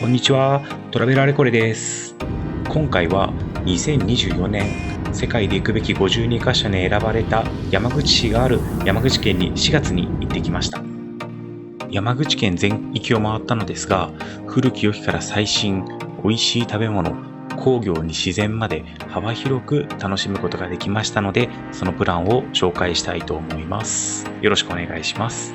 こんにちは、トラベルあれこれです。今回は2024年世界で行くべき52カ所に選ばれた山口市がある山口県に4月に行ってきました。山口県全域を回ったのですが、古き良きから最新、美味しい食べ物、工業に自然まで幅広く楽しむことができましたので、そのプランを紹介したいと思います。よろしくお願いします。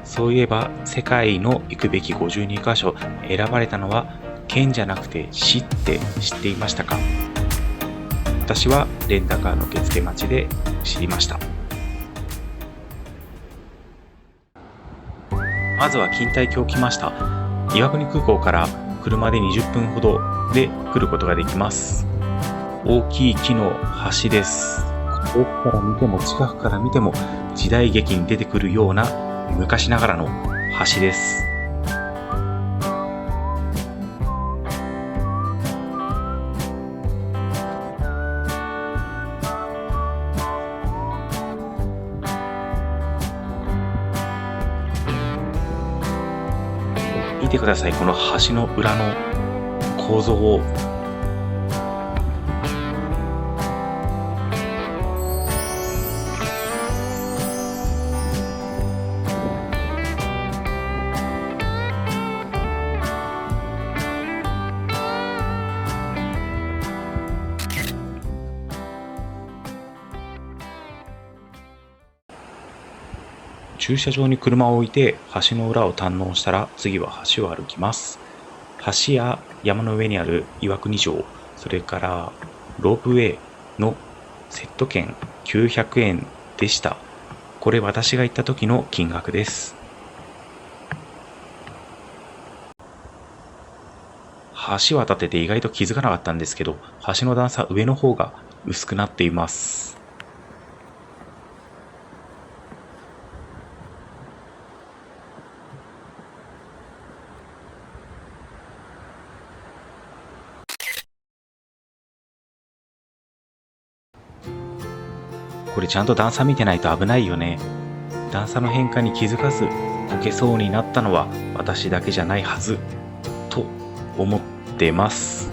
そういえば世界の行くべき52カ所選ばれたのは県じゃなくて市って知っていましたか？私はレンタカーの受付待ちで知りました。まずは錦帯橋来ました。岩国空港から車で20分ほどで来ることができます。大きい木の橋です。遠くから見ても近くから見ても時代劇に出てくるような昔ながらの橋です。見てください、この橋の裏の構造を。駐車場に車を置いて橋の裏を堪能したら、次は橋を歩きます。橋や山の上にある岩国城、それからロープウェイのセット券900円でした。これ私が行った時の金額です。橋渡ってて意外と気づかなかったんですけど、橋の段差上の方が薄くなっています。これちゃんと段差見てないと危ないよね。段差の変化に気づかずこけそうになったのは私だけじゃないはずと思ってます。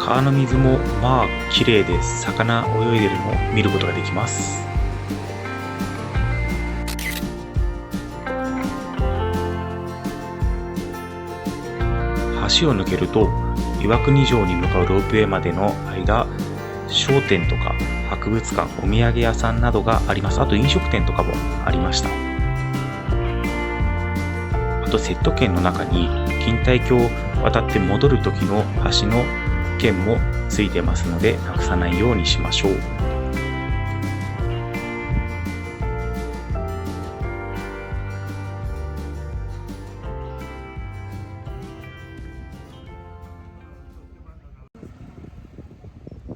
川の水もまあ綺麗です。魚泳いでるのを見ることができます。橋を抜けると岩国城に向かうロープウェイまでの間、商店とか博物館、お土産屋さんなどがあります。あと飲食店とかもありました。あとセット券の中に錦帯橋を渡って戻る時の橋の券もついてますので、なくさないようにしましょう。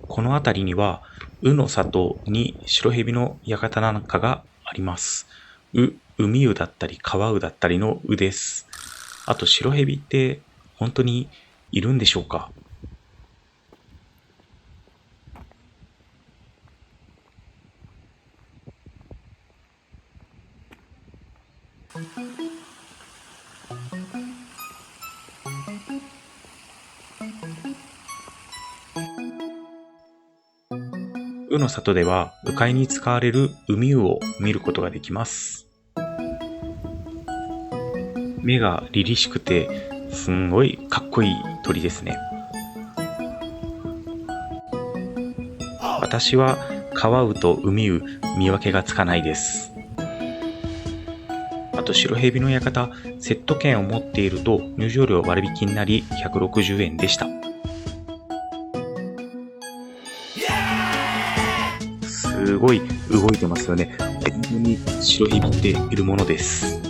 この辺りには、鵜の里に白蛇の館なんかがあります。海鵜だったり川鵜だったりの鵜です。あと白蛇って本当にいるんでしょうか？鵜の里では鵜飼いに使われる海鵜を見ることができます。目が凛々しくてすんごいかっこいい鳥ですね。私は川鵜と海鵜見分けがつかないです。あと白蛇の館、セット券を持っていると入場料割引になり160円でした。すごい動いてますよね。本当に白蛇っているものです。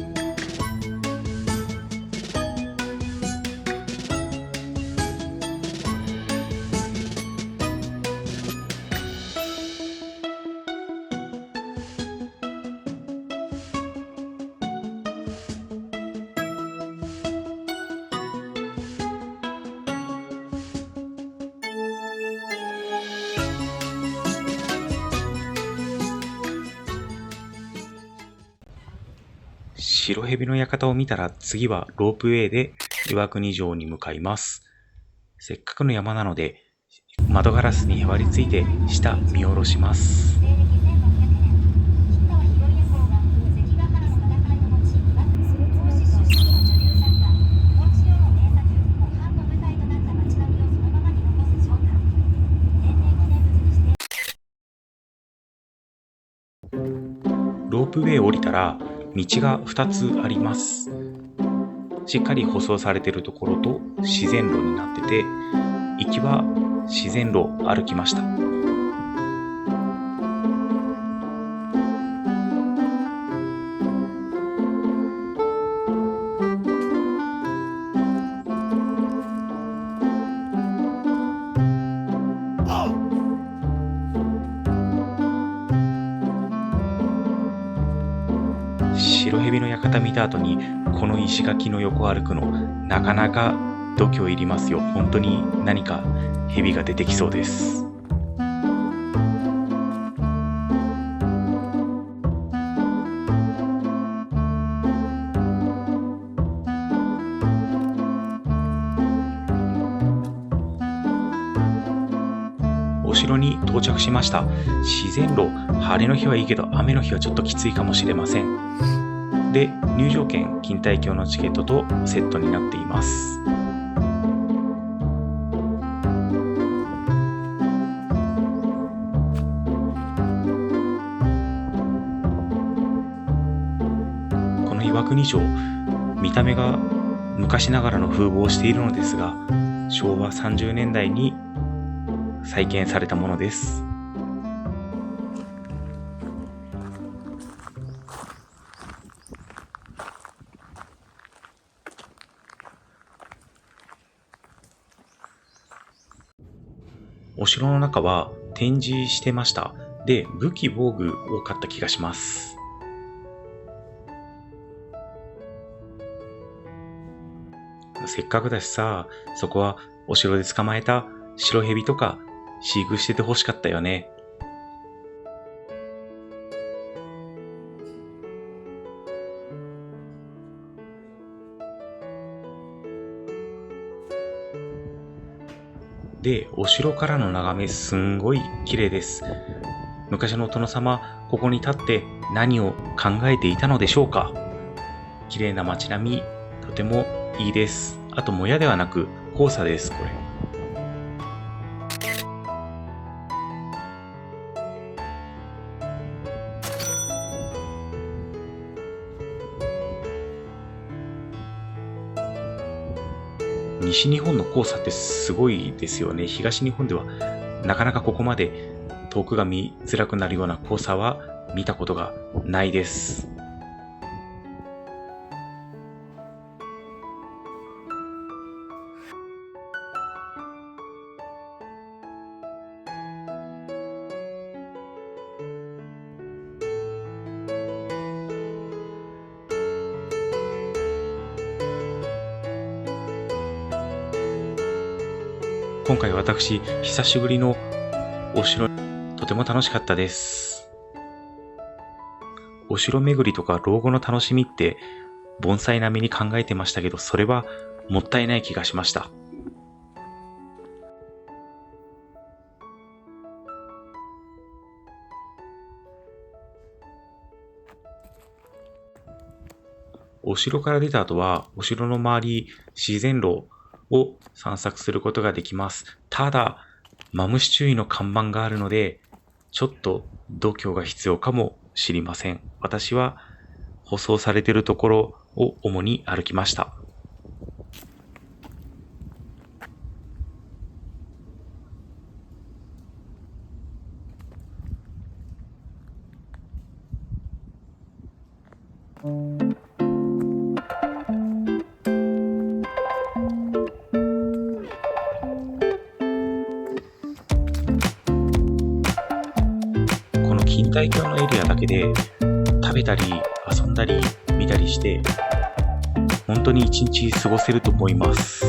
白蛇の館を見たら次はロープウェイで岩国城に向かいます。せっかくの山なので窓ガラスにへばりついて下見下ろします。ロープウェイ降りたら道が2つあります。しっかり舗装されているところと自然路になってて、行きは自然路を歩きました。白蛇の館見た後にこの石垣の横を歩くのなかなか度胸いりますよ。本当に何か蛇が出てきそうです。お城に到着しました。自然路、晴れの日はいいけど雨の日はちょっときついかもしれません。で、入場券、錦帯橋のチケットとセットになっています。この岩国城、見た目が昔ながらの風貌をしているのですが、昭和30年代に再建されたものです。お城の中は展示してました。で、武器防具を買った気がします。せっかくだしさ、そこはお城で捕まえた白蛇とか飼育してて欲しかったよね。で、お城からの眺めすんごい綺麗です。昔のお殿様、ここに立って何を考えていたのでしょうか。綺麗な街並み、とてもいいです。あともやではなく黄砂です、これ。西日本の黄砂ってすごいですよね。東日本ではなかなかここまで遠くが見づらくなるような黄砂は見たことがないです。今回私、久しぶりのお城、とても楽しかったです。お城巡りとか老後の楽しみって盆栽並みに考えてましたけど、それはもったいない気がしました。お城から出た後は、お城の周り、自然路を散策することができます。ただ、マムシ注意の看板があるので、ちょっと度胸が必要かもしれません。私は舗装されているところを主に歩きました。錦帯橋のエリアだけで食べたり遊んだり見たりして本当に一日過ごせると思います。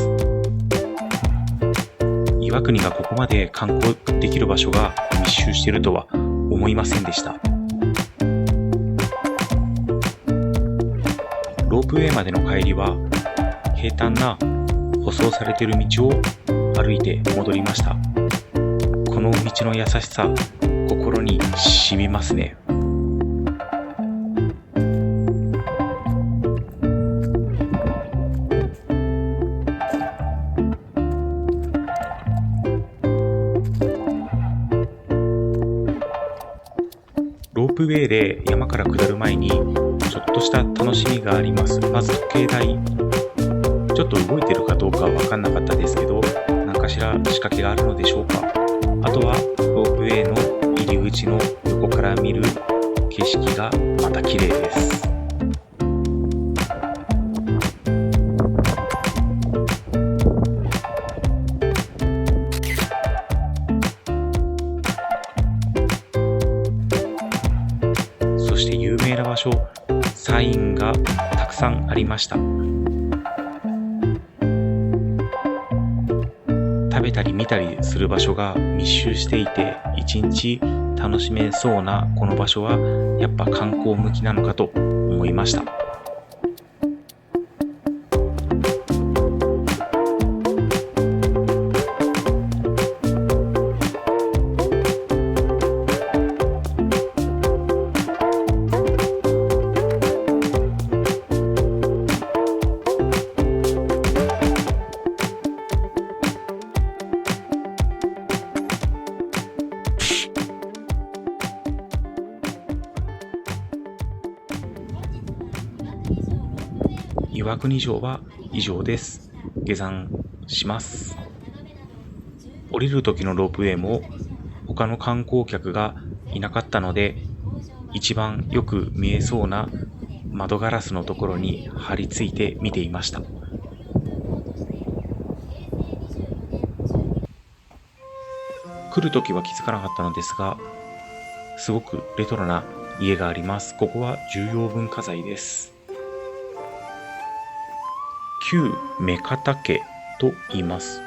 岩国がここまで観光できる場所が密集しているとは思いませんでした。ロープウェイまでの帰りは平坦な舗装されている道を歩いて戻りました。この道の優しさ、心に染みますね。ロープウェイで山から下る前にちょっとした楽しみがあります。まず時計台。ちょっと動いてるかどうかは分かんなかったですけど、何かしら仕掛けがあるのでしょうか。あとはロープウェイの入り口の横から見る景色がまた綺麗です。そして有名な場所、サインがたくさんありました。食べたり見たりする場所が密集していて、一日楽しめそうなこの場所はやっぱ観光向きなのかと思いました。岩国城は以上です。下山します。降りる時のロープウェイも他の観光客がいなかったので、一番よく見えそうな窓ガラスのところに張り付いて見ていました。来る時は気づかなかったのですが、すごくレトロな家があります。ここは重要文化財です。旧目方家と言います。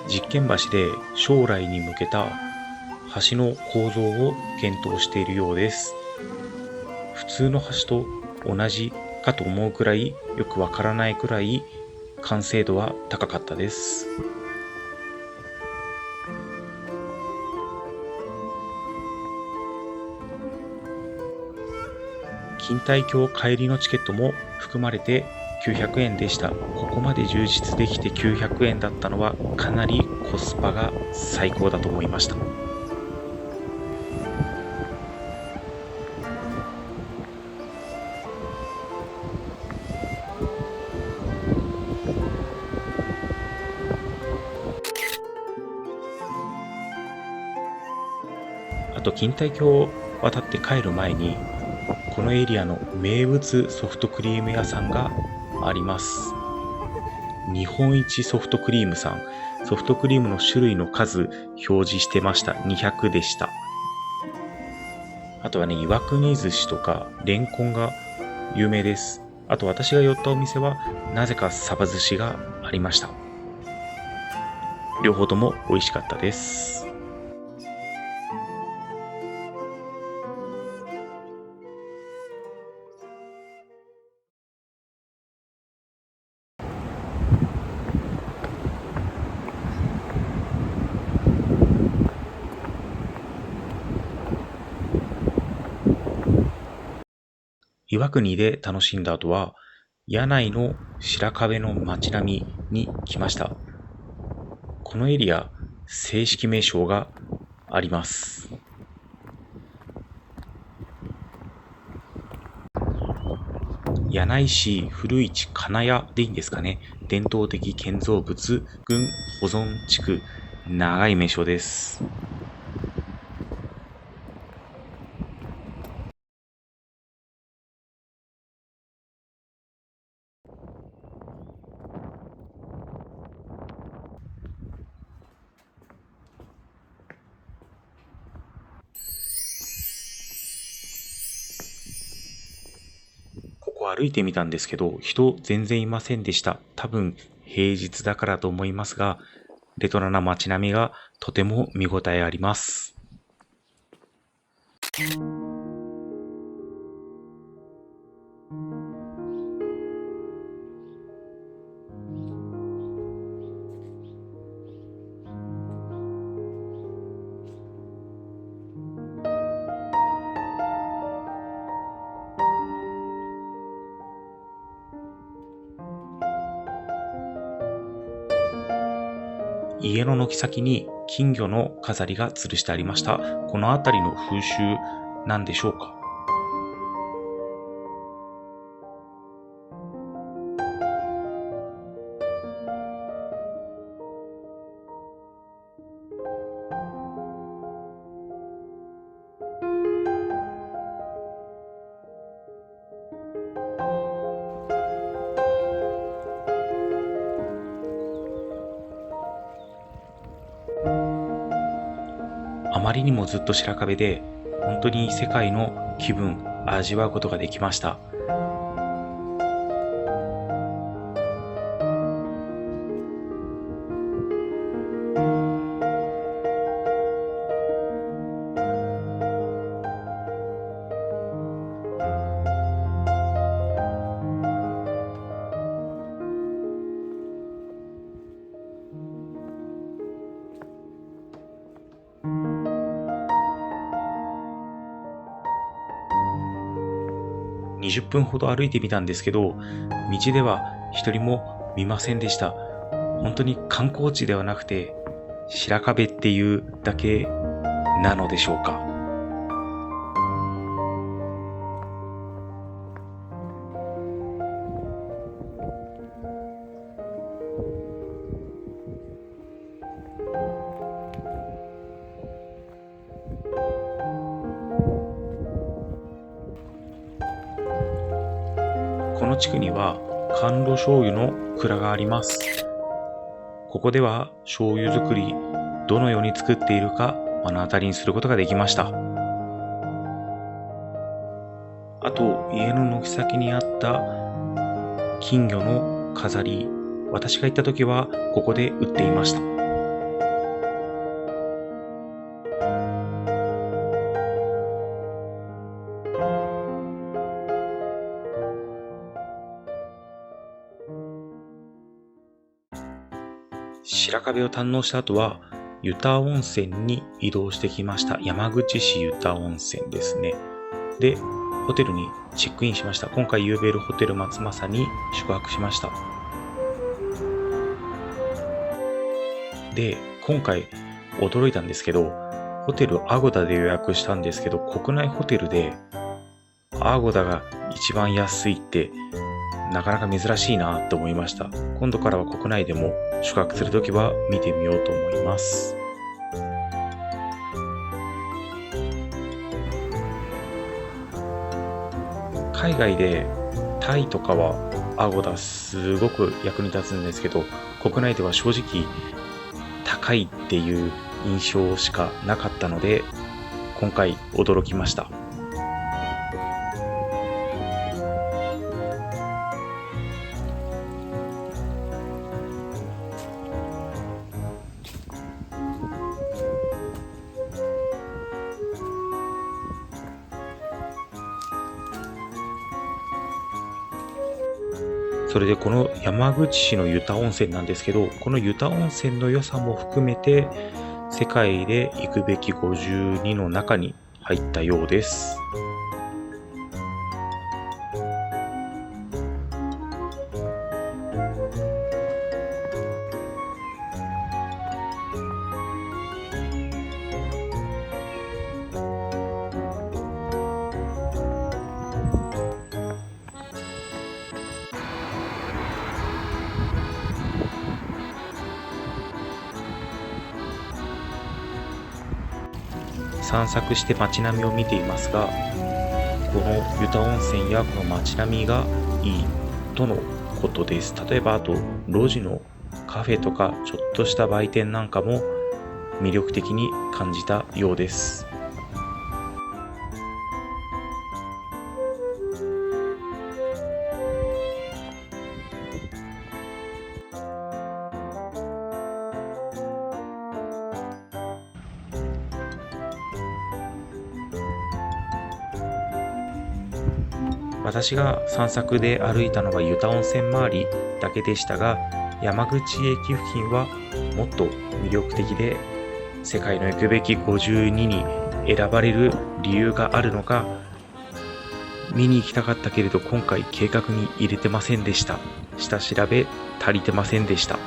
実験橋で将来に向けた橋の構造を検討しているようです。普通の橋と同じかと思うくらい、よくわからないくらい完成度は高かったです。錦帯橋帰りのチケットも含まれて900円でした。ここまで充実できて900円だったのはかなりコスパが最高だと思いました。あと錦帯橋を渡って帰る前に、このエリアの名物ソフトクリーム屋さんがあります。日本一ソフトクリームさん。ソフトクリームの種類の数表示してました。200でした。あとはね、岩国寿司とかレンコンが有名です。あと私が寄ったお店はなぜかサバ寿司がありました。両方とも美味しかったです。岩国で楽しんだ後は、柳井の白壁の街並みに来ました。このエリア、正式名称があります。柳井市古市金谷でいいんですかね。伝統的建造物群保存地区長い名称です。ここ歩いてみたんですけど、人全然いませんでした。多分平日だからと思いますが、レトロな街並みがとても見応えあります。家の軒先に金魚の飾りが吊るしてありました。この辺りの風習なんでしょうか。あまりにもずっと白壁で、本当に世界の気分味わうことができました。20分ほど歩いてみたんですけど、道では一人も見ませんでした。本当に観光地ではなくて、白壁っていうだけなのでしょうか。この地区には甘露醤油の蔵があります。ここでは醤油作り、どのように作っているか目の当たりにすることができました。あと、家の軒先にあった金魚の飾り、私が行った時はここで売っていました。白壁を堪能した後は、湯田温泉に移動してきました。山口市湯田温泉ですね。で、ホテルにチェックインしました。今回ユーベルホテル松正に宿泊しました。で、今回驚いたんですけど、ホテルアゴダで予約したんですけど、国内ホテルでアゴダが一番安いってなかなか珍しいなと思いました。今度からは国内でも宿泊するときは見てみようと思います。海外でタイとかはアゴダすごく役に立つんですけど、国内では正直高いっていう印象しかなかったので、今回驚きました。それでこの山口市の湯田温泉なんですけど、この湯田温泉の良さも含めて、世界で行くべき52の中に入ったようです。散策して街並みを見ていますが、この湯田温泉やこの街並みがいいとのことです。例えばあと路地のカフェとかちょっとした売店なんかも魅力的に感じたようです。私が散策で歩いたのは湯田温泉周りだけでしたが、山口駅付近はもっと魅力的で、世界の行くべき52に選ばれる理由があるのか、見に行きたかったけれど今回計画に入れてませんでした。下調べ足りてませんでした。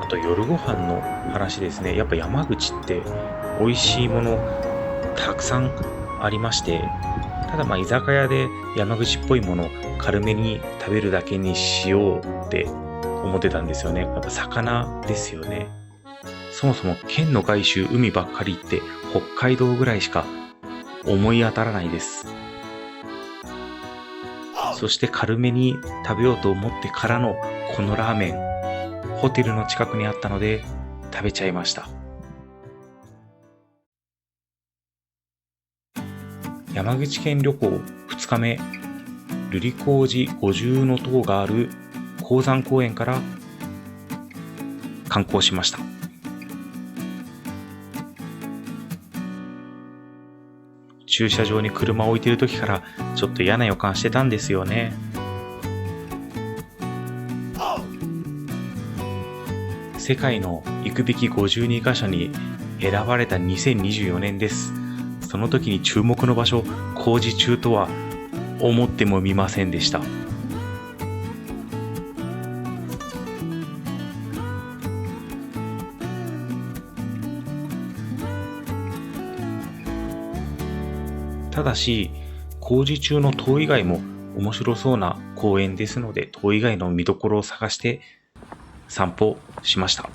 あと夜ご飯の話ですね。やっぱ山口って美味しいものたくさんありまして、ただ居酒屋で山口っぽいもの軽めに食べるだけにしようって思ってたんですよね。やっぱ魚ですよね。そもそも県の外周海ばっかり行って北海道ぐらいしか思い当たらないです。そして軽めに食べようと思ってからのこのラーメン、ホテルの近くにあったので食べちゃいました。山口県旅行2日目、瑠璃光寺五重塔がある鉱山公園から観光しました。駐車場に車を置いている時からちょっと嫌な予感してたんですよね。世界の行くべき52カ所に選ばれた2024年です。その時に注目の場所、工事中とは思ってもみませんでした。ただし、工事中の塔以外も面白そうな公園ですので、塔以外の見どころを探して散歩しました。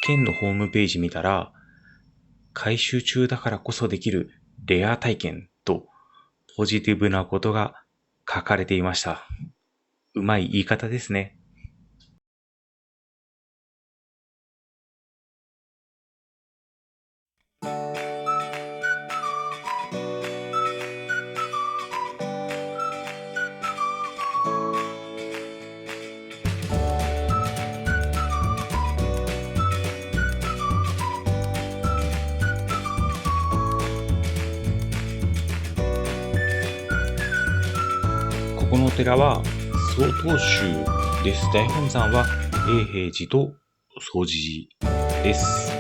県のホームページ見たら、改修中だからこそできるレア体験とポジティブなことが書かれていました。うまい言い方ですね。ここのお寺は曹洞宗です。大本山は永平寺と総持寺です。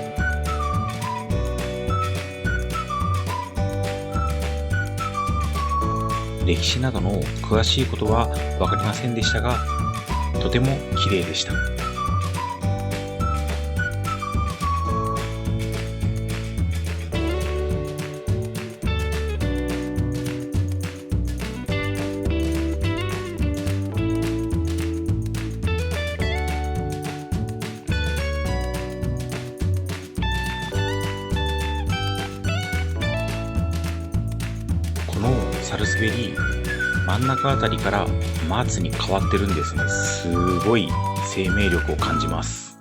歴史などの詳しいことは分かりませんでしたが、とても綺麗でした。このサルスベリ真ん中あたりから松に変わってるんですね。すごい生命力を感じます。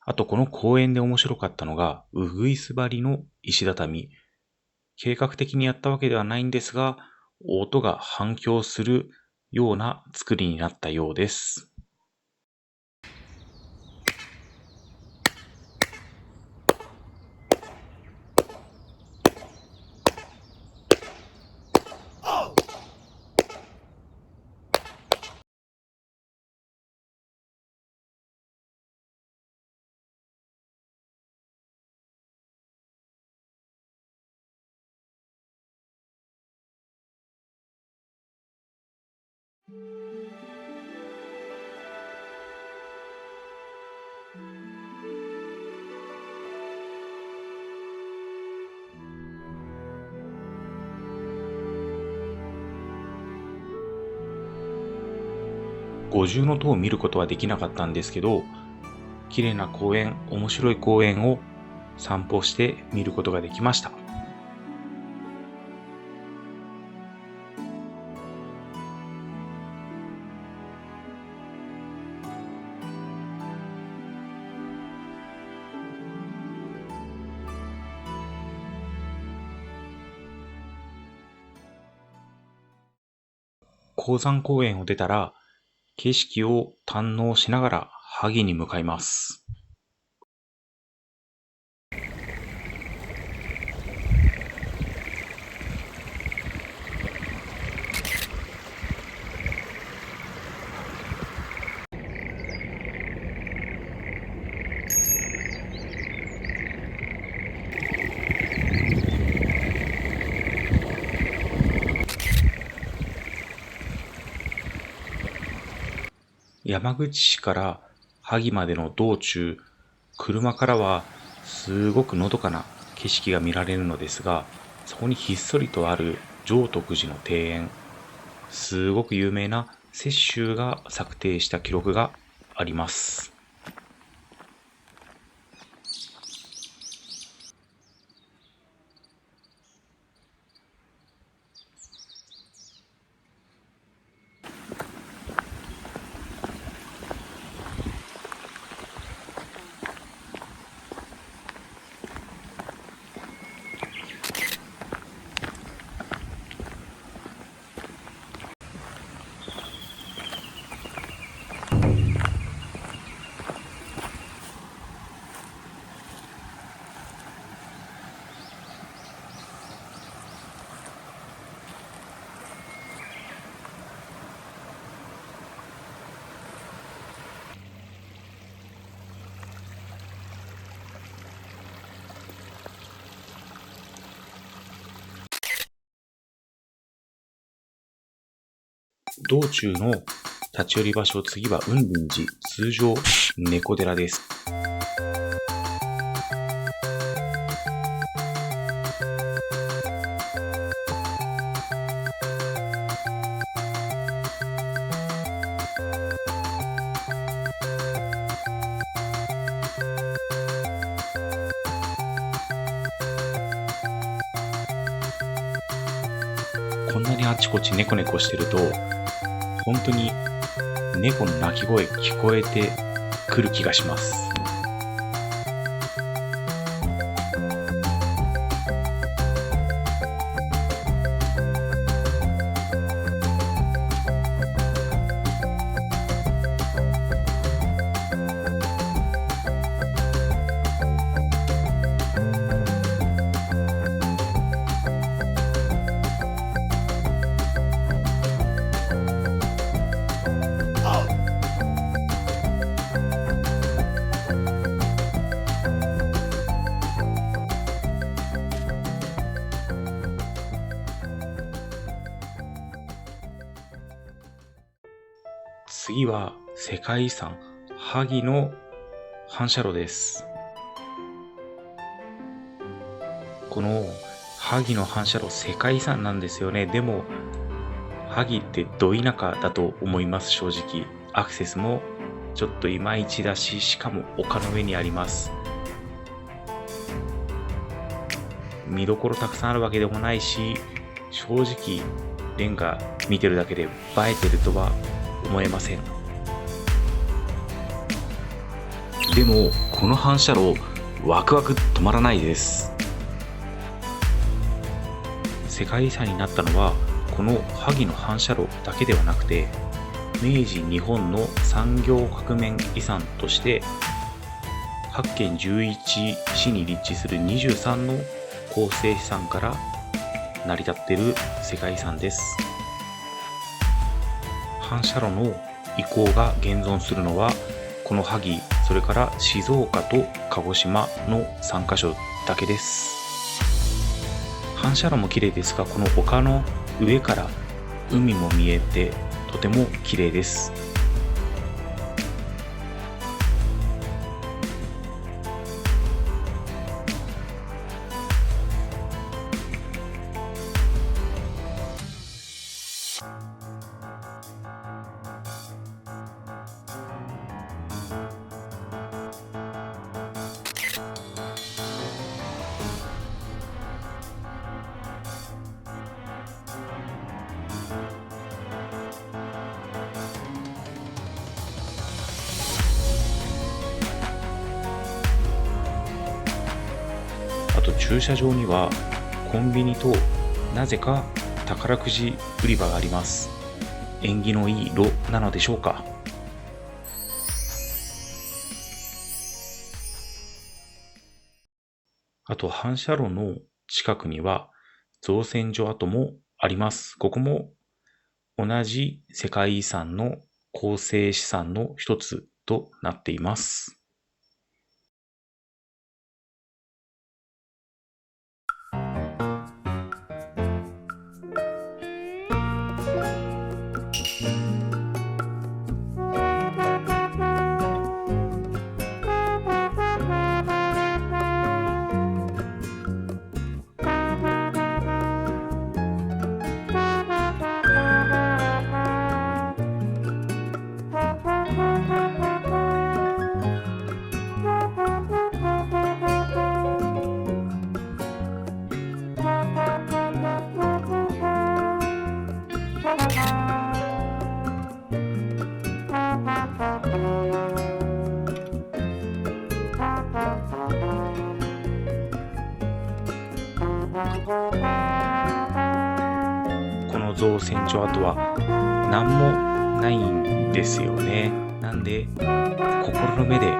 あとこの公園で面白かったのがウグイス張りの石畳。計画的にやったわけではないんですが、音が反響するような作りになったようです。五重塔を見ることはできなかったんですけど、綺麗な公園、面白い公園を散歩して見ることができました。鉱山公園を出たら、景色を堪能しながら萩に向かいます。山口市から萩までの道中、車からはすごくのどかな景色が見られるのですが、そこにひっそりとある浄徳寺の庭園、すごく有名な雪舟が策定した記録があります。道中の立ち寄り場所、次は雲林寺、通常猫寺です。こんなにあちこちネコネコしてると、本当に猫の鳴き声聞こえてくる気がします。次は世界遺産萩の反射炉です。この萩の反射炉、世界遺産なんですよね。でも萩ってど田舎だと思います。正直アクセスもちょっといまいちだし、しかも丘の上にあります。見どころたくさんあるわけでもないし、正直レンガ見てるだけで映えてるとは思えません。でもこの反射炉ワクワク止まらないです。世界遺産になったのはこの萩の反射炉だけではなくて、明治日本の産業革命遺産として8県11市に立地する23の構成資産から成り立っている世界遺産です。反射炉の遺構が現存するのはこの萩、それから静岡と鹿児島の3カ所だけです。反射炉も綺麗ですが、この丘の上から海も見えてとても綺麗です。あと駐車場にはコンビニとなぜか宝くじ売り場があります。縁起のいい炉なのでしょうか。あと反射炉の近くには造船所跡もあります。ここも同じ世界遺産の構成資産の一つとなっています。この造船所跡は何もないんですよね。なんで心の目で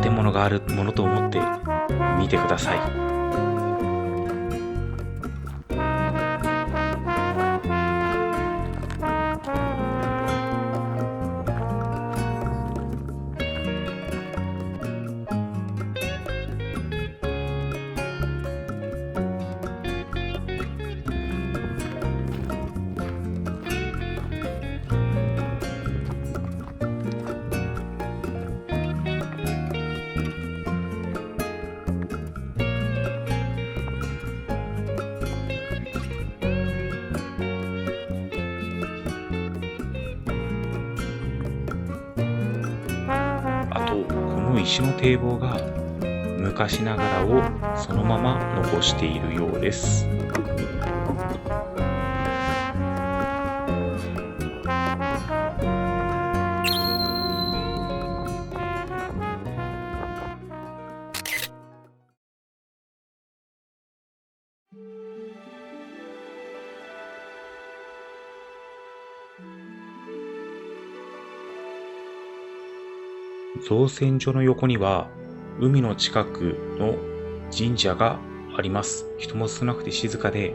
建物があるものと思って見てください。あとこの石の堤防が昔ながらをそのまま残しているようです。造船所の横には海の近くの神社があります。人も少なくて静かで、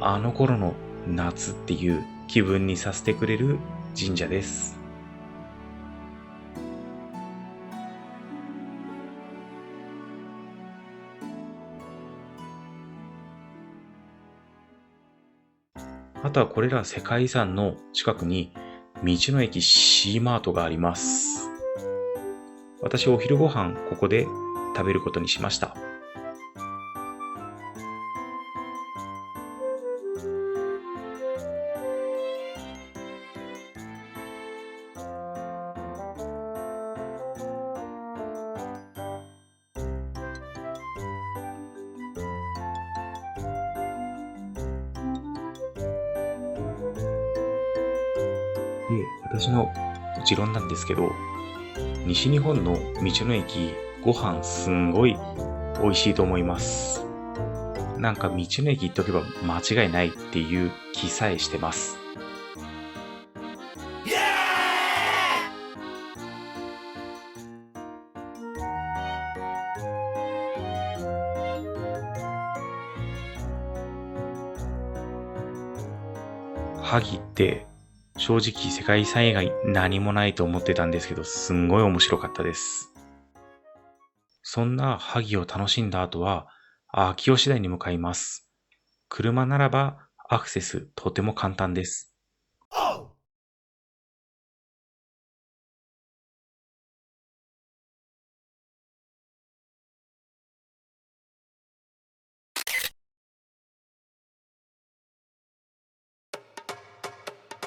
あの頃の夏っていう気分にさせてくれる神社です。あとはこれら世界遺産の近くに道の駅シーマートがあります。私お昼ご飯ここで食べることにしました。で、私の持論なんですけど、西日本の道の駅、ご飯すんごい美味しいと思います。なんか道の駅行っとけば間違いないっていう気さえしてます。萩って正直世界遺産以外何もないと思ってたんですけど、すんごい面白かったです。そんな萩を楽しんだ後は、秋吉台に向かいます。車ならばアクセスとても簡単です。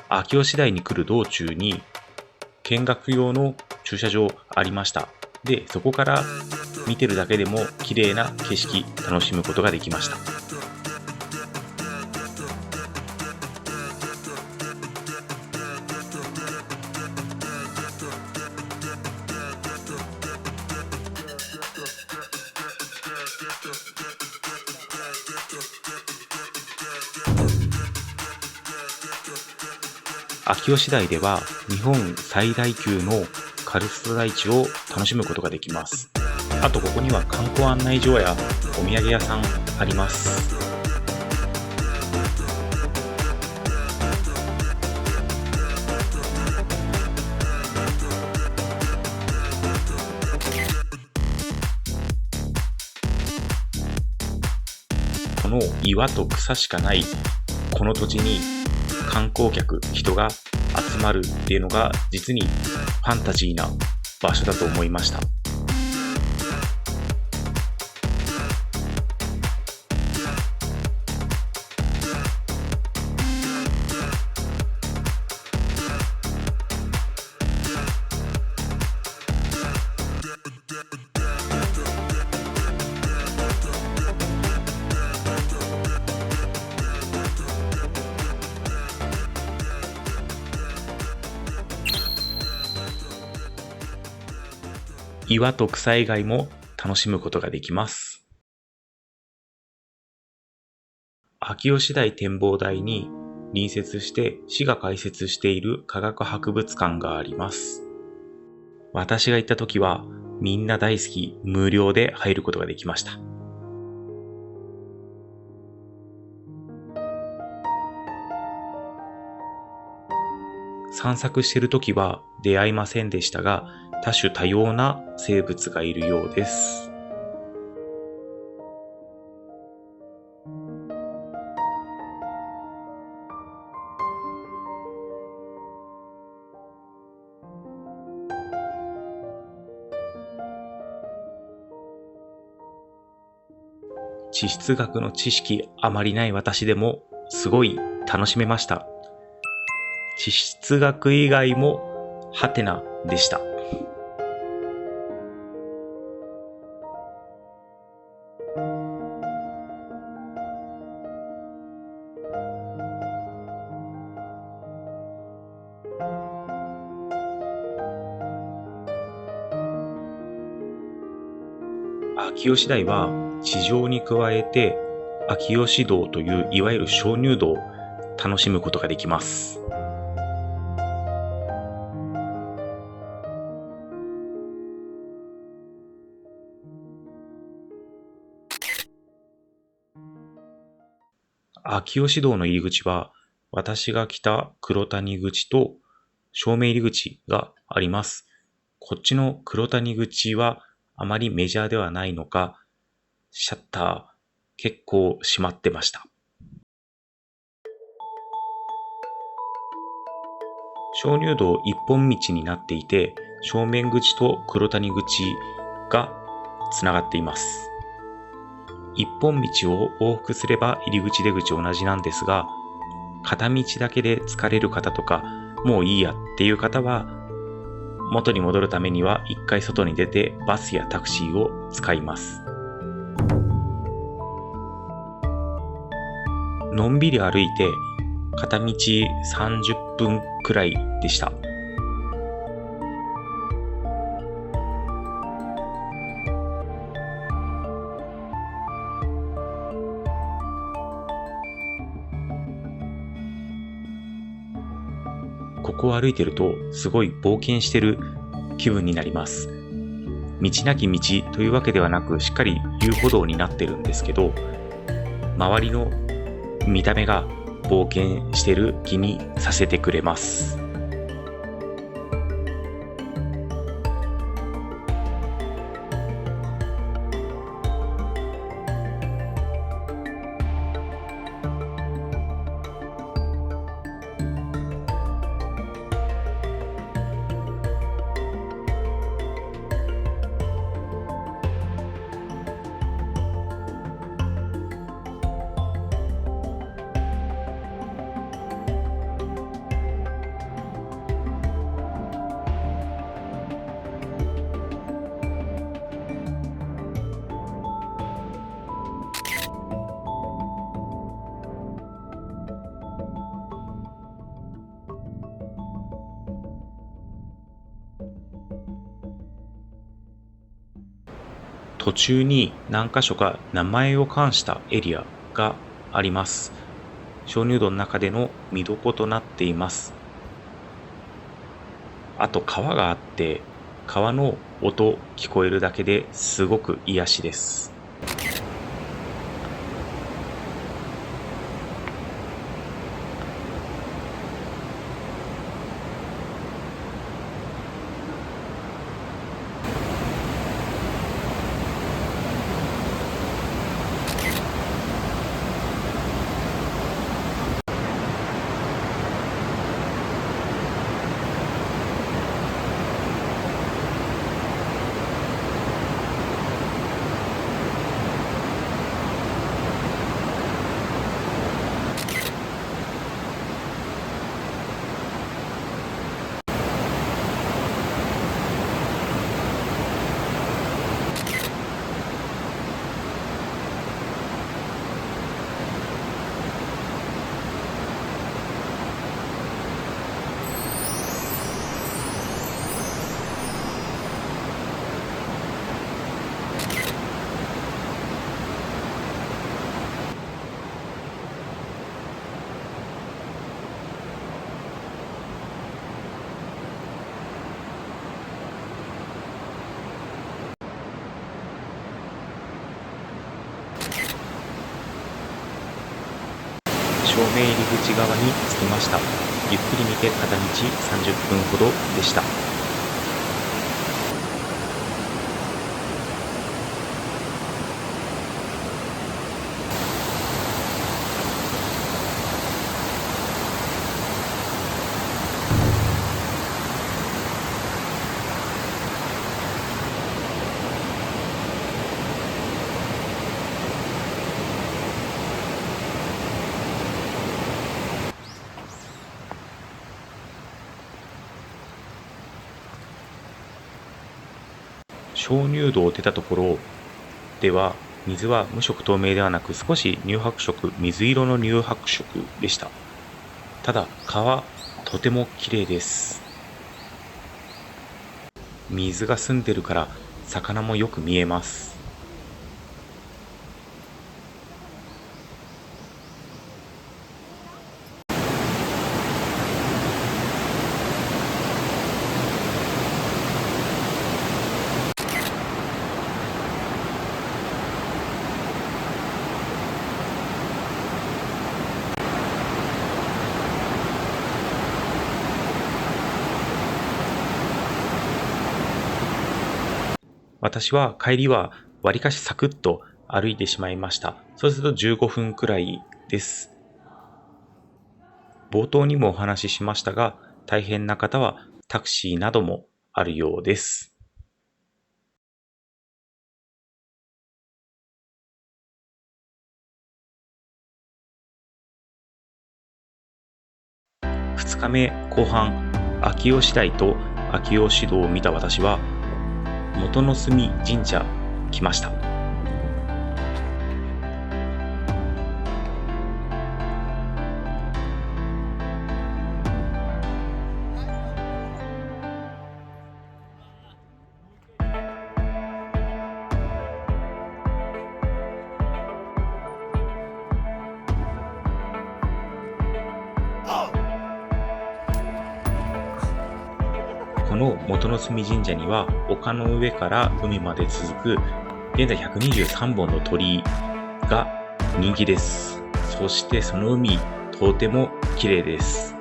秋吉台に来る道中に見学用の駐車場ありました。で、そこから見てるだけでも綺麗な景色楽しむことができました。秋吉台では日本最大級のカルスト台地を楽しむことができます。あとここには観光案内所やお土産屋さんあります。この岩と草しかないこの土地に観光客、人が集まるっていうのが実にファンタジーな場所だと思いました。岩と草以外も楽しむことができます。秋吉台展望台に隣接して市が開設している科学博物館があります。私が行った時はみんな大好き無料で入ることができました。散策している時は出会いませんでしたが、多種多様な生物がいるようです。地質学の知識あまりない私でもすごい楽しめました。地質学以外もハテナでした。秋吉台は地上に加えて秋吉道といういわゆる鍾乳洞を楽しむことができます。秋吉道の入り口は私が来た黒谷口と正面入り口があります。こっちの黒谷口はあまりメジャーではないのか、シャッター結構閉まってました。鍾乳洞一本道になっていて、正面口と黒谷口がつながっています。一本道を往復すれば入り口出口同じなんですが、片道だけで疲れる方とか、もういいやっていう方は、元に戻るためには一回外に出てバスやタクシーを使います。のんびり歩いて片道30分くらいでした。ここを歩いてるとすごい冒険してる気分になります。道なき道というわけではなく、しっかり遊歩道になってるんですけど、周りの見た目が冒険してる気にさせてくれます。途中に何箇所か名前を冠したエリアがあります。鍾乳洞の中での見どころとなっています。あと川があって、川の音聞こえるだけですごく癒しです。正面入り口側に着きました。ゆっくり見て片道30分ほどでした。鍾乳洞を出たところでは、水は無色透明ではなく、少し乳白色、水色の乳白色でした。ただ川、とても綺麗です。水が澄んでるから魚もよく見えます。私は帰りはわりかしサクッと歩いてしまいました。そうすると15分くらいです。冒頭にもお話ししましたが、大変な方はタクシーなどもあるようです。2日目後半、秋吉台と秋吉堂を見た私は、元の隅神社来ました。この元の隅神社には丘の上から海まで続く現在123本の鳥居が人気です。そしてその海、とても綺麗です。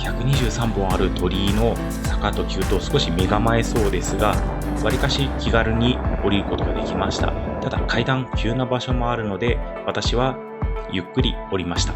123本ある鳥居の坂というと少し身構えそうですが、わりかし気軽に降りることができました。ただ階段急な場所もあるので、私はゆっくり降りました。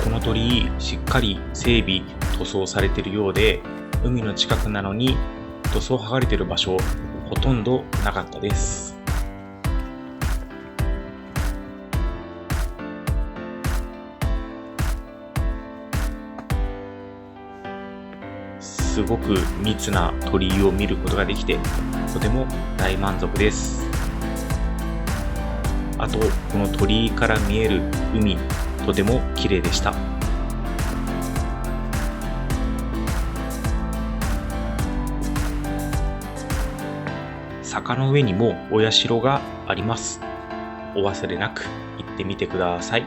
この鳥居、しっかり整備、塗装されているようで、海の近くなのに塗装剥がれている場所、ほとんどなかったです。すごく密な鳥居を見ることができて、とても大満足です。あと、この鳥居から見える海、とても綺麗でした。坂の上にもお社があります。お忘れなく行ってみてください。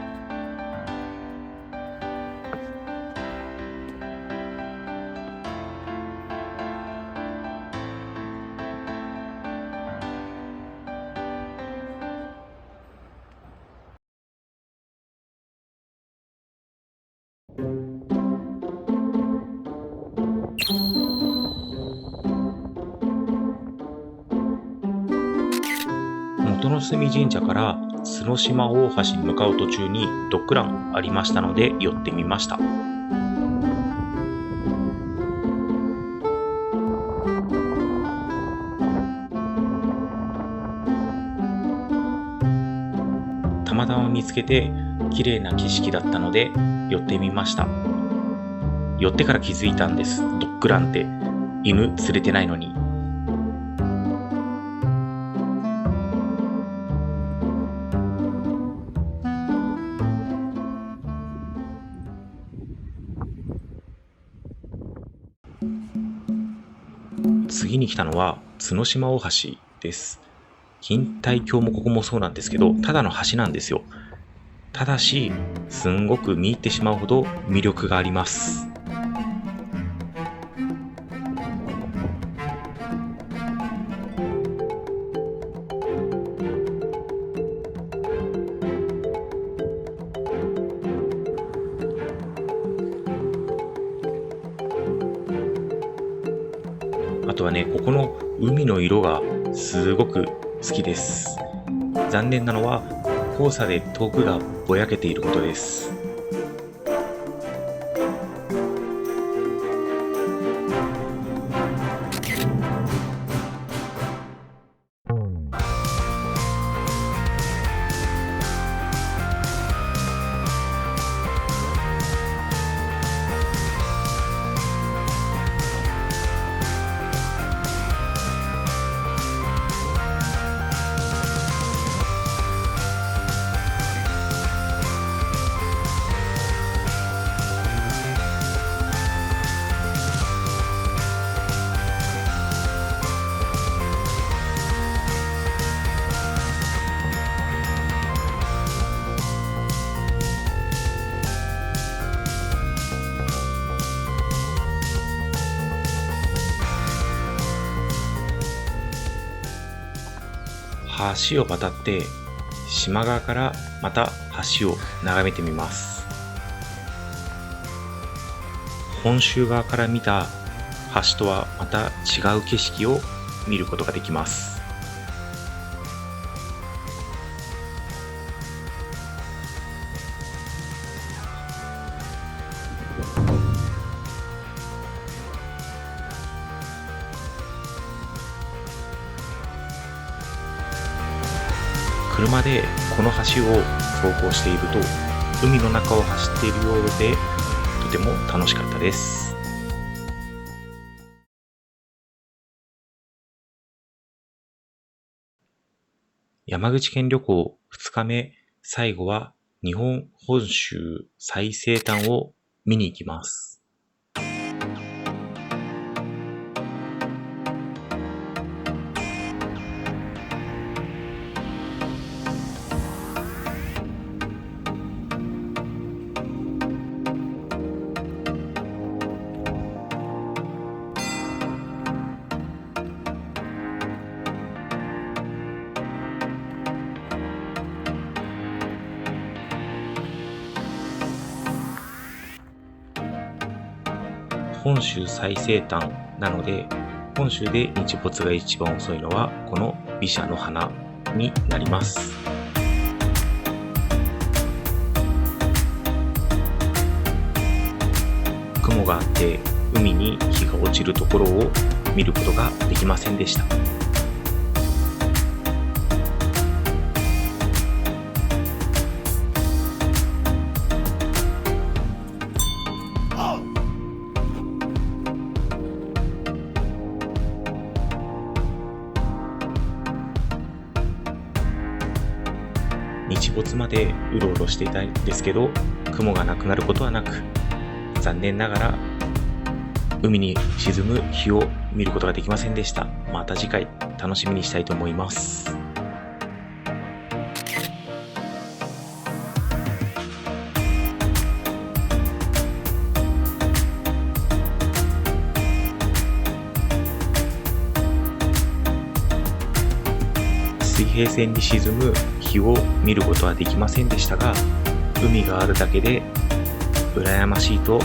元の隅神社から角島大橋に向かう途中にドッグランありましたので寄ってみました。たまたま見つけて綺麗な景色だったので寄ってみました。寄ってから気づいたんです。ドッグランって犬連れてないのに。次に来たのは角島大橋です。錦帯橋もここもそうなんですけど、ただの橋なんですよ。ただし、すんごく見入ってしまうほど魅力があります。あとはね、ここの海の色がすごく好きです。残念なのは黄砂で遠くがぼやけていることです。橋を渡って島側からまた橋を眺めてみます。本州側から見た橋とはまた違う景色を見ることができます。車でこの橋を走行していると海の中を走っているようでとても楽しかったです。山口県旅行2日目、最後は日本本州最西端を見に行きます。本州最西端なので、本州で日没が一番遅いのはこの毘沙の花になります。雲があって海に日が落ちるところを見ることができませんでした。日没までうろうろしていたんですけど、雲がなくなることはなく、残念ながら海に沈む日を見ることができませんでした。また次回楽しみにしたいと思います。水平線に沈む日を見ることはできませんでしたが、海があるだけで羨ましいと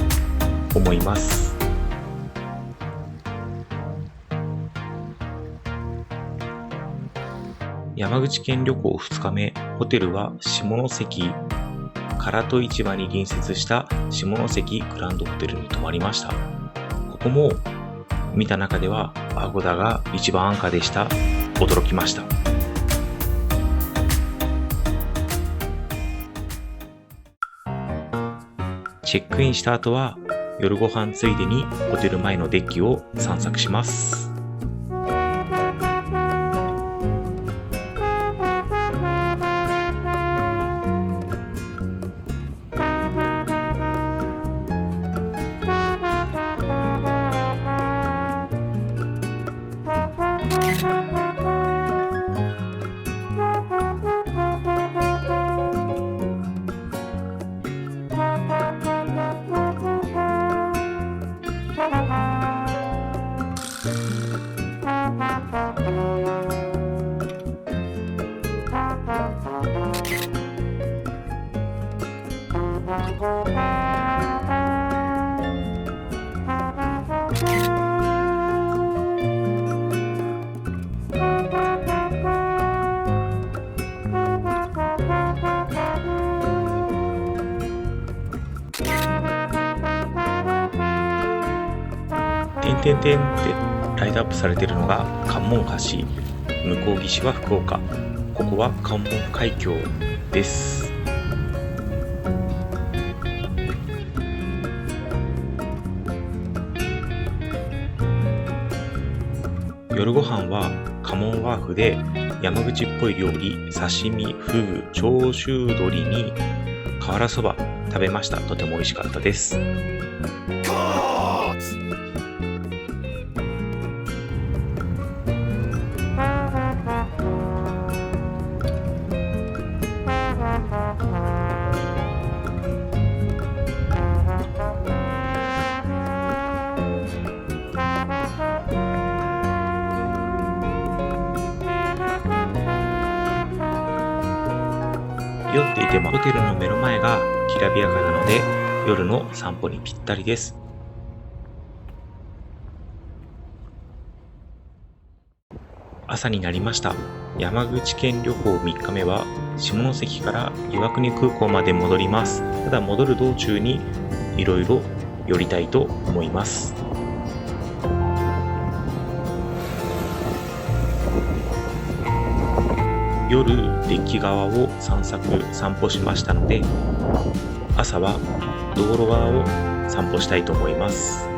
思います。山口県旅行2日目、ホテルは下関唐戸市場に隣接した下関グランドホテルに泊まりました。ここも見た中ではパゴダが一番安価でした。驚きました。チェックインした後は夜ご飯ついでにホテル前のデッキを散策します。点々点ってライトアップされているのが関門橋、向こう岸は福岡、ここは関門海峡です。夜ご飯は家紋ワーフで山口っぽい料理、刺身、フグ、長州鶏に瓦そば食べました。とても美味しかったです。てもホテルの目の前がきらびやかなので夜の散歩にぴったりです。朝になりました。山口県旅行3日目は下関から岩国空港まで戻ります。ただ戻る道中にいろいろ寄りたいと思います。夜デッキ川を散歩しましたので、朝は道路側を散歩したいと思います。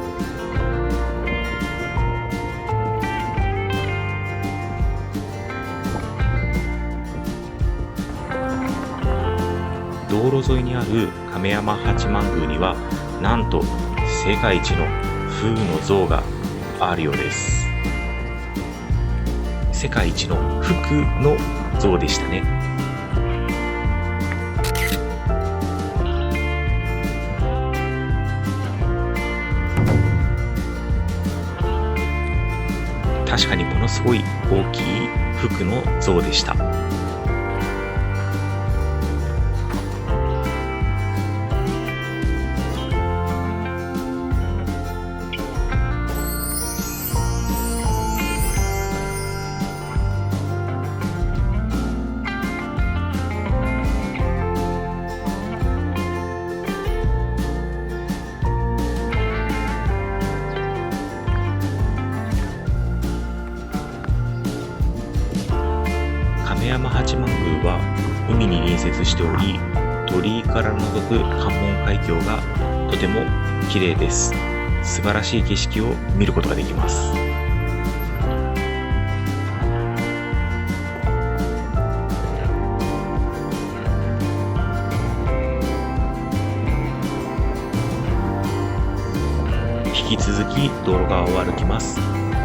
道路沿いにある亀山八幡宮にはなんと世界一の風の像があるようです。世界一の福の像でしたね。確かにものすごい大きい福の像でした。亀山八幡宮は海に隣接しており、鳥居から覗く関門海峡がとても綺麗です。素晴らしい景色を見ることができます。引き続き道路側を歩きます。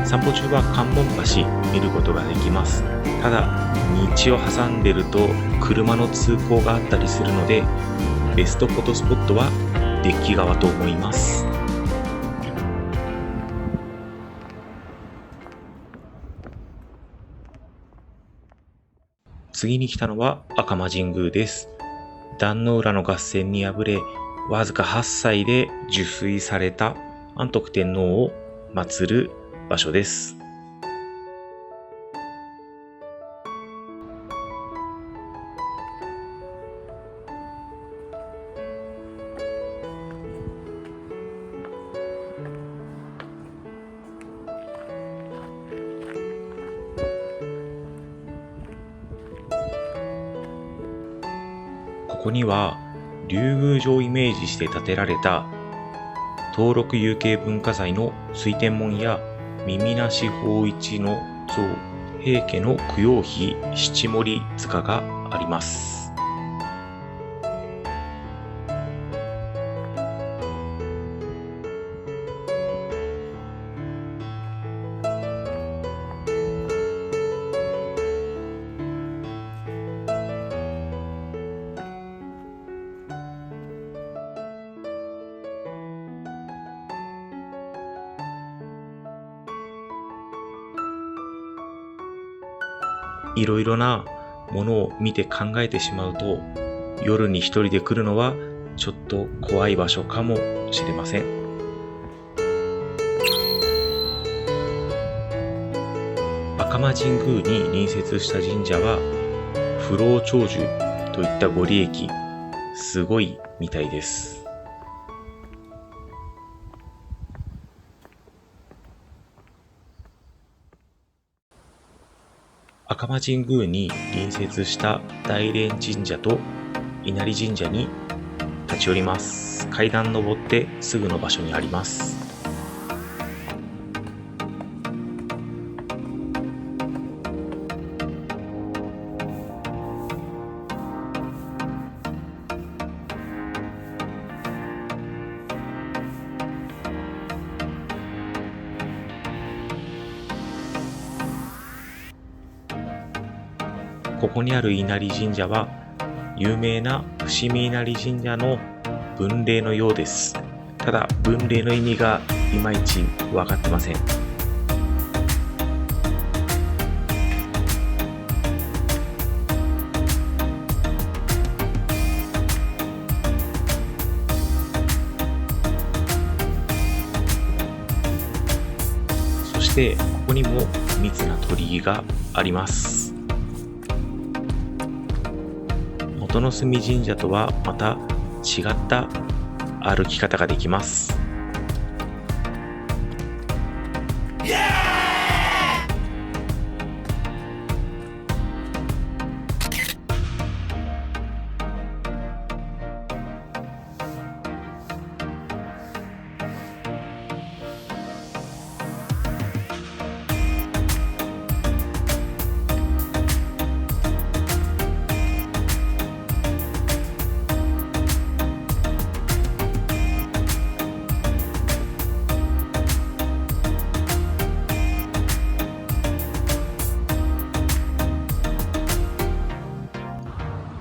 散歩中は関門橋見ることができます。ただ道を挟んでると車の通行があったりするので、ベストフォトスポットはデッキ川と思います。次に来たのは赤間神宮です。壇ノ浦の合戦に敗れ、わずか8歳で入水された安徳天皇を祀る場所です。ここには竜宮城をイメージして建てられた登録有形文化財の水天門や耳なし法一の像、平家の供養碑七森塚があります。いろいろなものを見て考えてしまうと、夜に一人で来るのはちょっと怖い場所かもしれません。赤間神宮に隣接した神社は不老長寿といったご利益すごいみたいです。赤間神宮に隣接した大蓮神社と稲荷神社に立ち寄ります。階段登ってすぐの場所にあります。ここにある稲荷神社は有名な伏見稲荷神社の分霊のようです。ただ分霊の意味がいまいち分かってません。してここにも密な鳥居があります。元の隅神社とはまた違った歩き方ができます。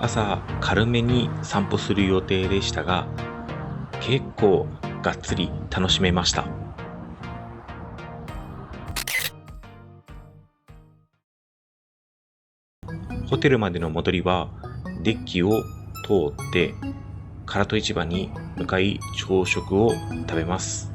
朝軽めに散歩する予定でしたが、結構がっつり楽しめました。ホテルまでの戻りはデッキを通って唐戸市場に向かい朝食を食べます。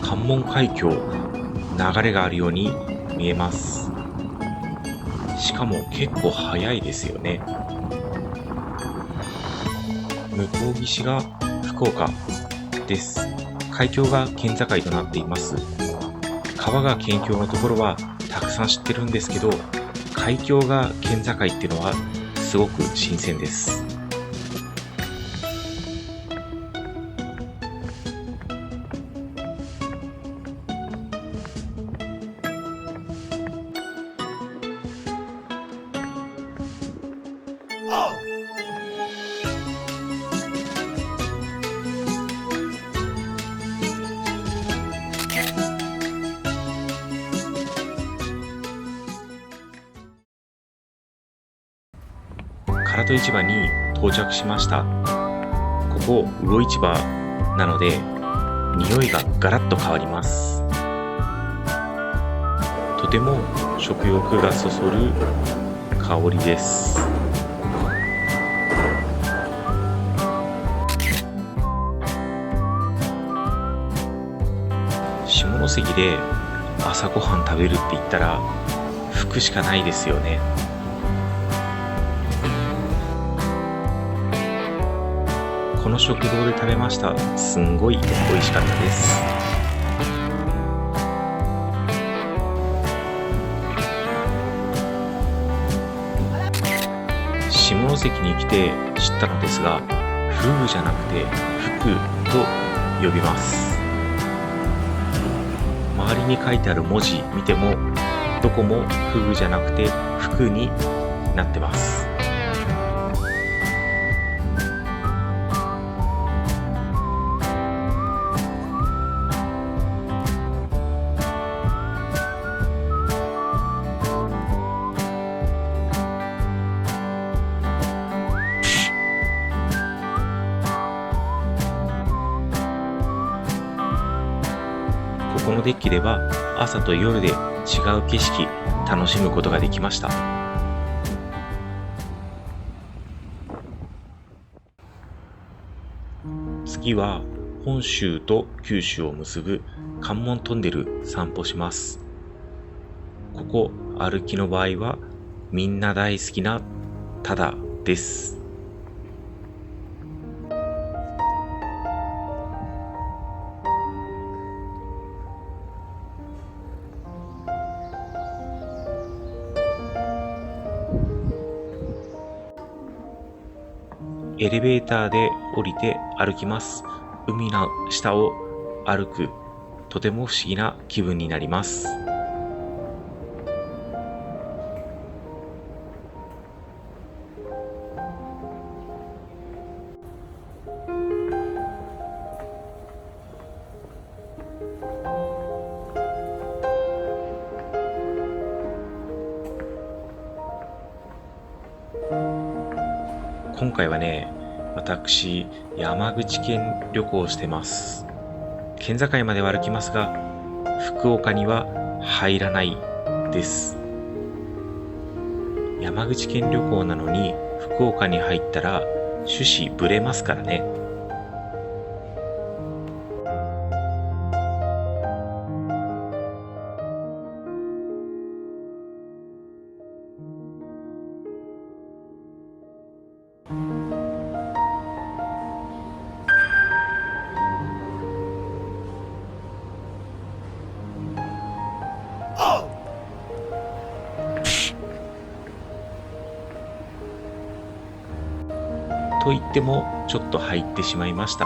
関門海峡、流れがあるように見えます。しかも結構早いですよね。向こう岸が福岡です。海峡が県境となっています。川が県境のところはたくさん知ってるんですけど、海峡が県境っていうのはすごく新鮮です。唐戸市場に到着しました。ここ魚市場なので匂いがガラッと変わります。とても食欲がそそる香りです。下関で朝ごはん食べるって言ったら福しかないですよね。この食堂で食べました。すんごい美味しかったです。下関に来て知ったのですが、フグじゃなくて福と呼びます。周りに書いてある文字見てもどこもフグじゃなくて福になってます。このデッキでは朝と夜で違う景色楽しむことができました。次は本州と九州を結ぶ関門トンネル散歩します。ここ歩きの場合はみんな大好きなただです。エレベーターで降りて歩きます。海の下を歩く、とても不思議な気分になります。今回はね、私、山口県旅行をしてます。県境までは歩きますが、福岡には入らないです。山口県旅行なのに福岡に入ったら趣旨ぶれますからね。と言ってもちょっと入ってしまいました。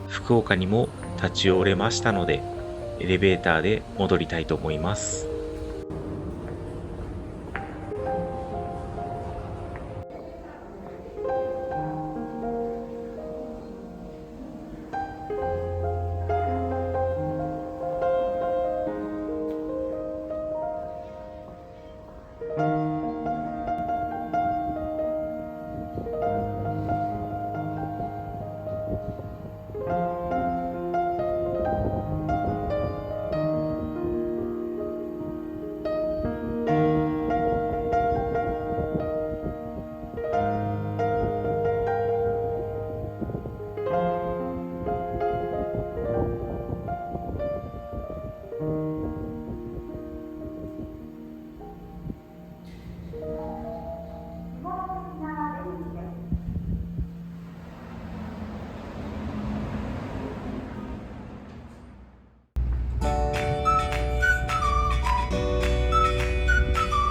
福岡にも立ち寄れましたので、エレベーターで戻りたいと思います。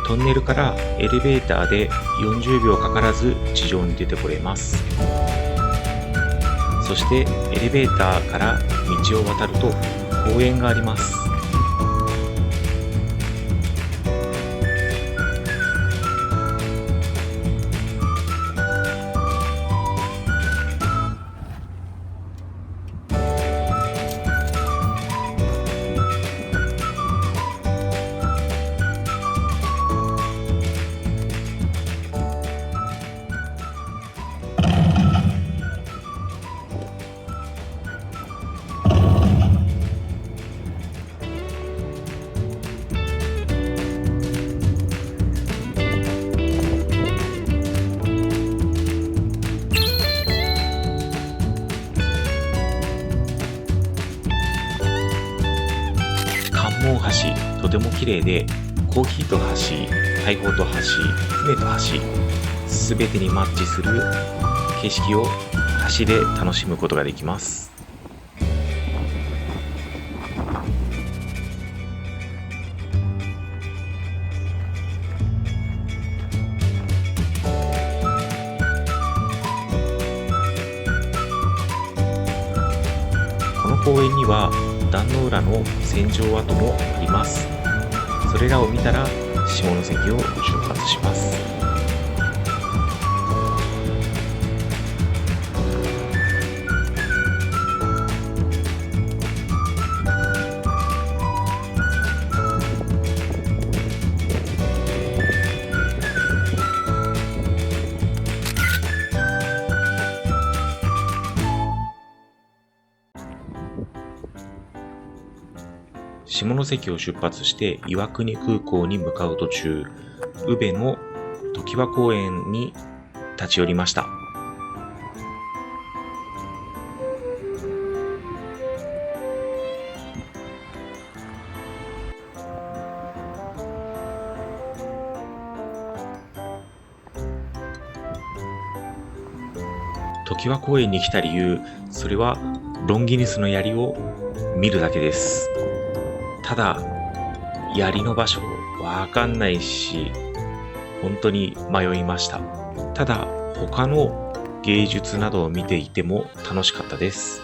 トンネルからエレベーターで40秒かからず地上に出てこれます。そしてエレベーターから道を渡ると公園があります。関門橋、とても綺麗で、コーヒーと橋、大砲と橋、船と橋、すべてにマッチする景色を橋で楽しむことができます。この公園には壇ノ浦の戦場跡もあります。それらを見たら下関を出発します。下関を出発して岩国空港に向かう途中、宇部の常盤公園に立ち寄りました。常盤公園に来た理由、それはロンギヌスの槍を見るだけです。ただ、槍の場所わかんないし、本当に迷いました。ただ、他の芸術などを見ていても楽しかったです。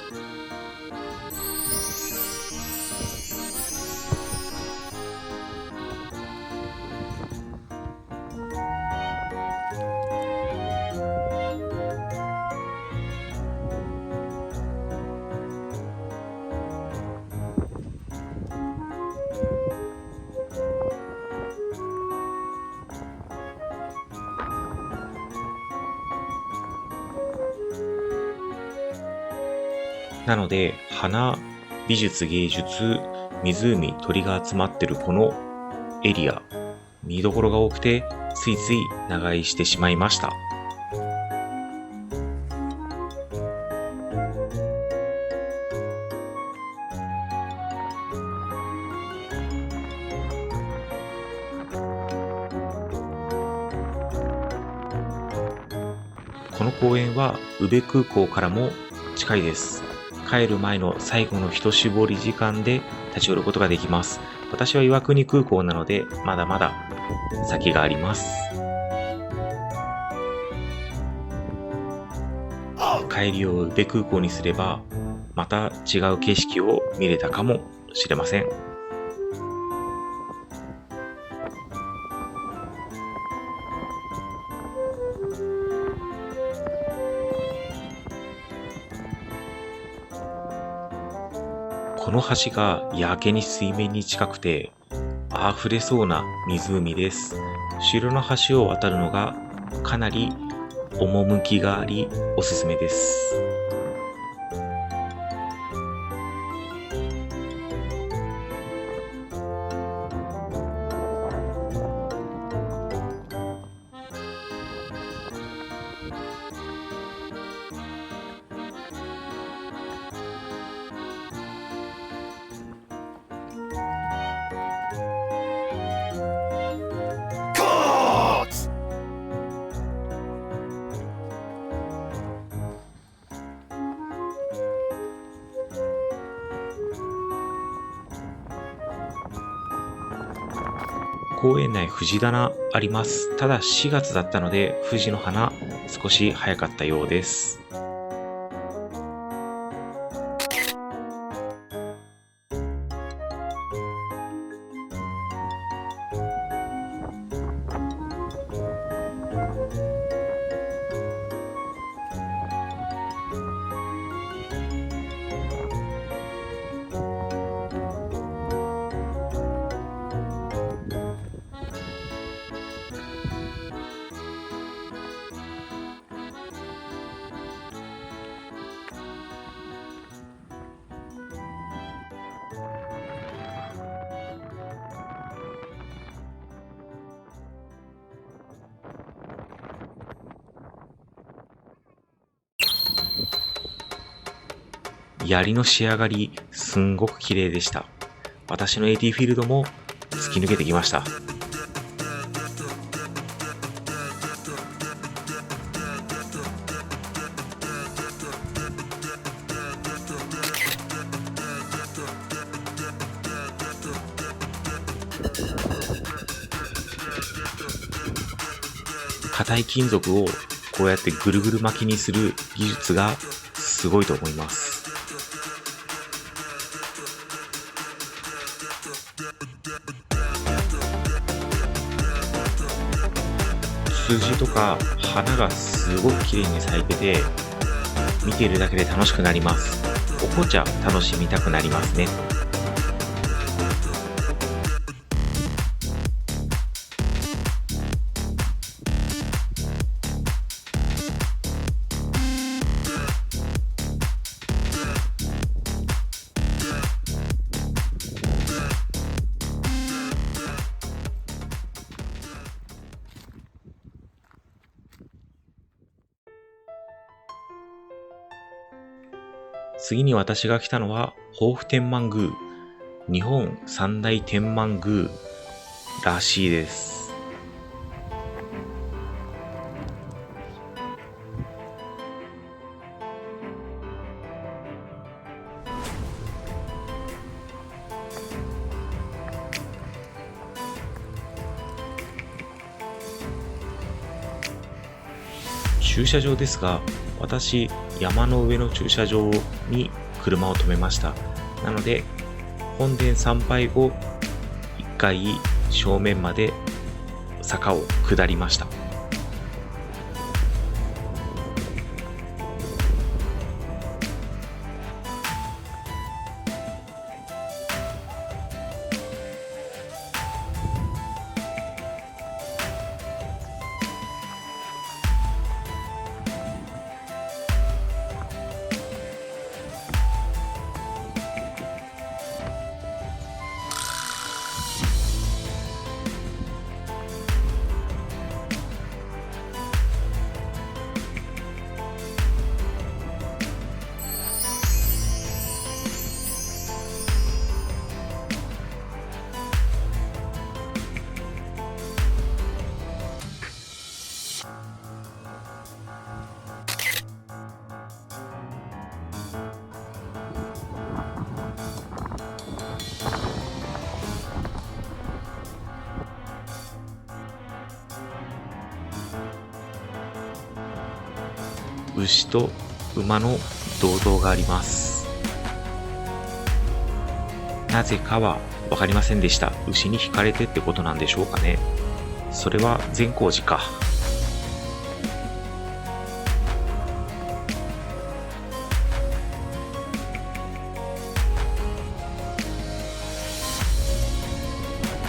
なので、花、美術、芸術、湖、鳥が集まってるこのエリア、見どころが多くて、ついつい長居してしまいました。この公園は宇部空港からも近いです。帰る前の最後の一絞り時間で立ち寄ることができます。私は岩国空港なのでまだまだ先があります。帰りを宇部空港にすればまた違う景色を見れたかもしれません。この橋がやけに水面に近くて溢れそうな湖です。後ろの橋を渡るのがかなり趣がありおすすめです。公園内藤棚あります。ただ4月だったので藤の花少し早かったようです。槍の仕上がりすんごく綺麗でした。私の AT フィールドも突き抜けてきました。硬い金属をこうやってぐるぐる巻きにする技術がすごいと思います。数字とか花がすごく綺麗に咲いてて、見ているだけで楽しくなります。お紅茶楽しみたくなりますね。次に私が来たのは防府天満宮、日本三大天満宮らしいです。駐車場ですが、私、山の上の駐車場に車を止めました。なので、本殿参拝後、一回正面まで坂を下りました。牛と馬の銅像があります。なぜかはわかりませんでした。牛に惹かれてってことなんでしょうかね。それは善光寺か。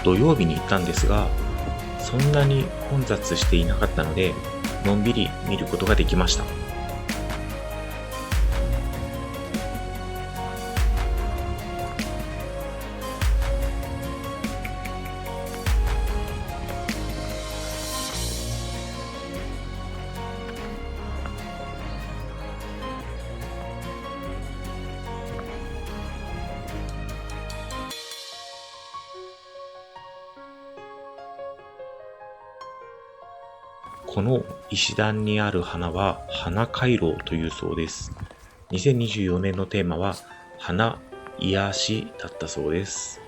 土曜日に行ったんですが、そんなに混雑していなかったので、のんびり見ることができました。この石段にある花は花回廊というそうです。2024年のテーマは花癒しだったそうです。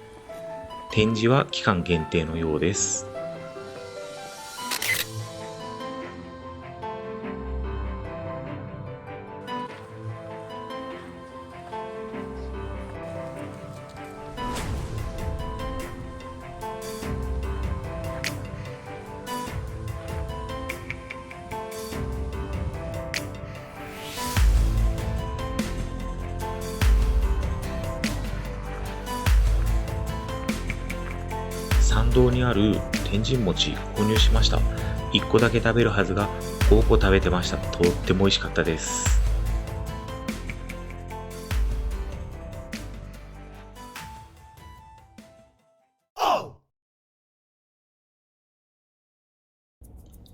展示は期間限定のようです。参道にある天神餅購入しました。1個だけ食べるはずが5個食べてました。とっても美味しかったです。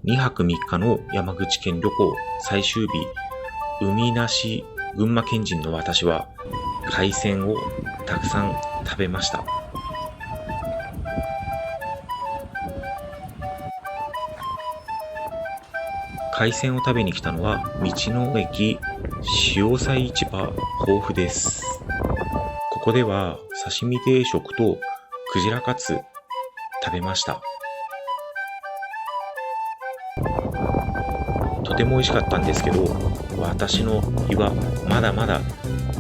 2泊3日の山口県旅行最終日、海なし群馬県人の私は海鮮をたくさん食べました。海鮮を食べに来たのは道の駅潮祭市場豊富です。ここでは刺身定食とクジラカツ食べました。とても美味しかったんですけど、私の胃はまだまだ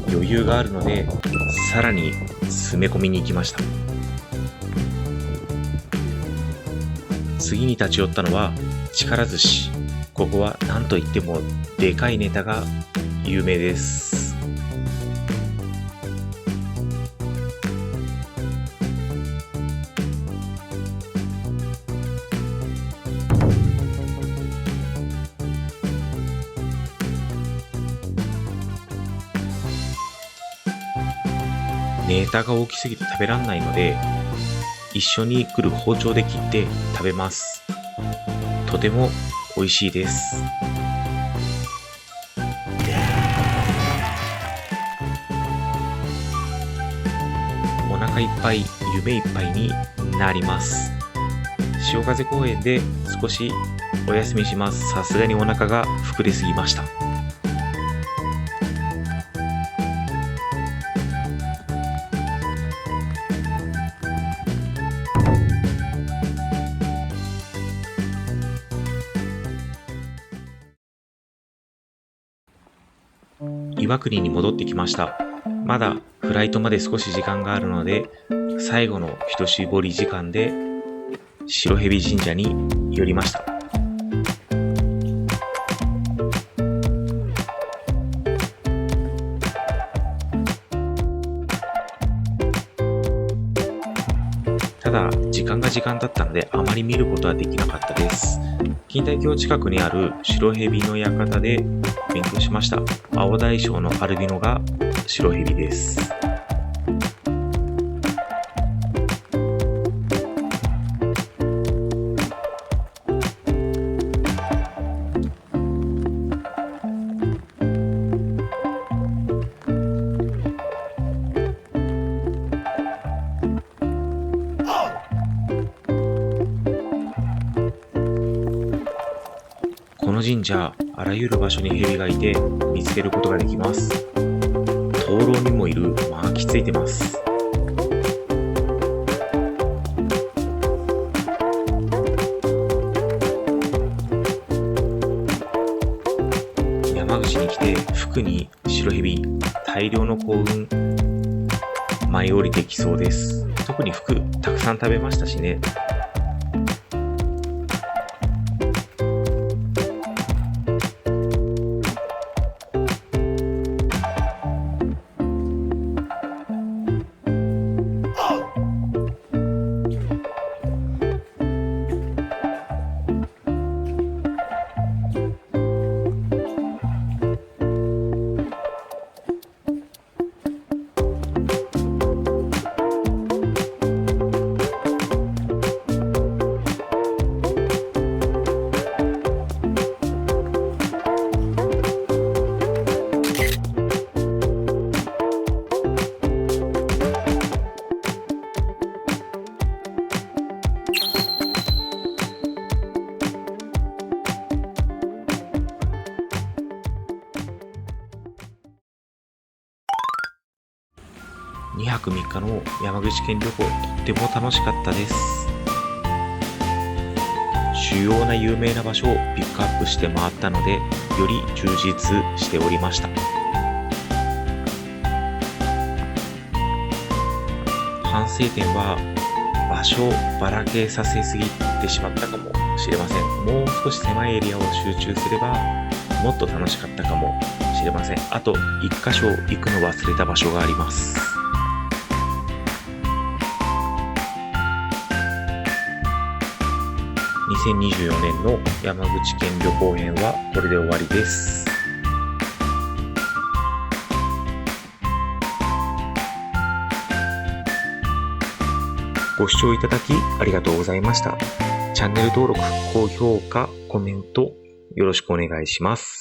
余裕があるので、さらに詰め込みに行きました。次に立ち寄ったのは力寿司。ここは何といってもでかいネタが有名です。ネタが大きすぎて食べらんないので、一緒に来る包丁で切って食べます。とても美味しいです。お腹いっぱい、夢いっぱいになります。潮風公園で少しお休みします。さすがにお腹が膨れすぎました。岩国に戻ってきました。まだフライトまで少し時間があるので、最後の一絞り時間で白蛇神社に寄りました。ただ時間が時間だったのであまり見ることはできなかったです。錦帯橋近くにある白蛇の館で勉強しました。青大将のアルビノが白蛇です。この神社、あらゆる場所に蛇がいて見つけることができます。灯籠にもいる巻きついてます。山口に来て服に白蛇、大量の幸運舞い降りてきそうです。特に服たくさん食べましたしね。2泊3日の山口県旅行、とっても楽しかったです。主要な有名な場所をピックアップして回ったので、より充実しておりました。反省点は、場所をばらけさせすぎてしまったかもしれません。もう少し狭いエリアを集中すれば、もっと楽しかったかもしれません。あと、1箇所行くの忘れた場所があります。2024年の山口県旅行編はこれで終わりです。ご視聴いただきありがとうございました。チャンネル登録、高評価、コメントよろしくお願いします。